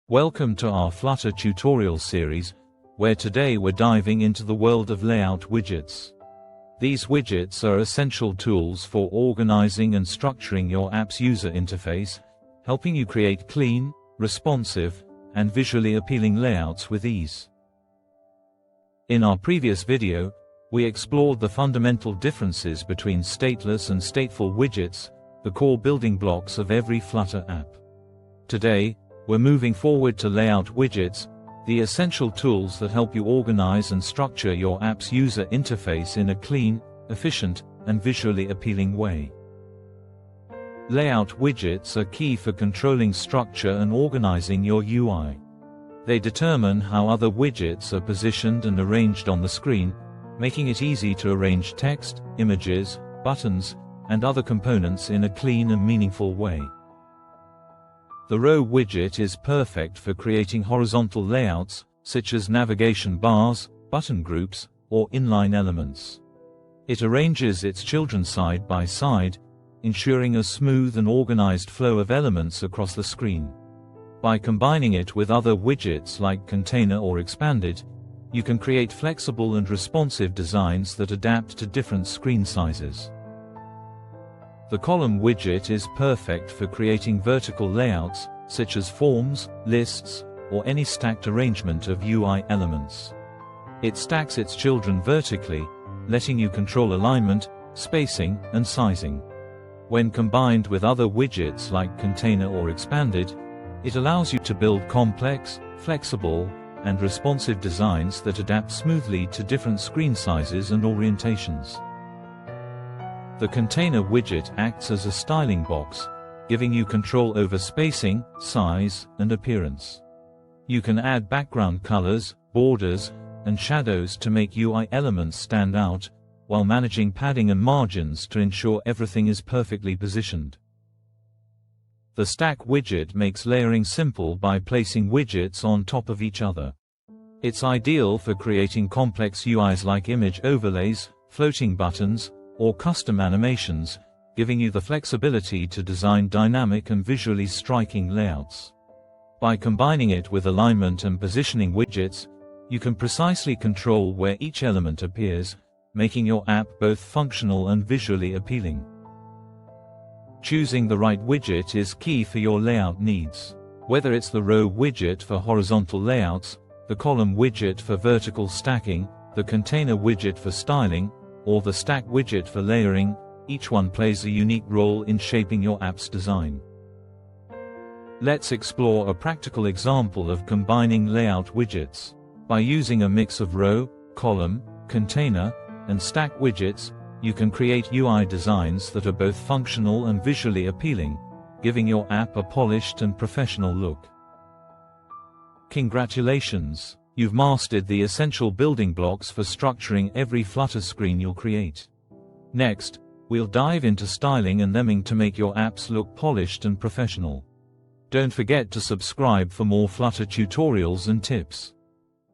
Welcome to our Flutter tutorial series, where today we're diving into the world of layout widgets. These widgets are essential tools for organizing and structuring your app's user interface, helping you create clean, responsive, and visually appealing layouts with ease. In our previous video, we explored the fundamental differences between stateless and stateful widgets, the core building blocks of every Flutter app. Today, we're moving forward to layout widgets, the essential tools that help you organize and structure your app's user interface in a clean, efficient, and visually appealing way. Layout widgets are key for controlling structure and organizing your UI. They determine how other widgets are positioned and arranged on the screen, making it easy to arrange text, images, buttons, and other components in a clean and meaningful way. The row widget is perfect for creating horizontal layouts, such as navigation bars, button groups, or inline elements. It arranges its children side by side, ensuring a smooth and organized flow of elements across the screen. By combining it with other widgets like container or expanded, you can create flexible and responsive designs that adapt to different screen sizes. The column widget is perfect for creating vertical layouts, such as forms, lists, or any stacked arrangement of UI elements. It stacks its children vertically, letting you control alignment, spacing, and sizing. When combined with other widgets like container or expanded, it allows you to build complex, flexible, and responsive designs that adapt smoothly to different screen sizes and orientations. The container widget acts as a styling box, giving you control over spacing, size, and appearance. You can add background colors, borders, and shadows to make UI elements stand out, while managing padding and margins to ensure everything is perfectly positioned. The stack widget makes layering simple by placing widgets on top of each other. It's ideal for creating complex UIs like image overlays, floating buttons, or custom animations, giving you the flexibility to design dynamic and visually striking layouts. By combining it with alignment and positioning widgets, you can precisely control where each element appears, making your app both functional and visually appealing. Choosing the right widget is key for your layout needs. Whether it's the row widget for horizontal layouts, the column widget for vertical stacking, the container widget for styling, or the stack widget for layering, each one plays a unique role in shaping your app's design. Let's explore a practical example of combining layout widgets. By using a mix of row, column, container, and stack widgets, you can create UI designs that are both functional and visually appealing, giving your app a polished and professional look. Congratulations! You've mastered the essential building blocks for structuring every Flutter screen you'll create. Next, we'll dive into styling and theming to make your apps look polished and professional. Don't forget to subscribe for more Flutter tutorials and tips.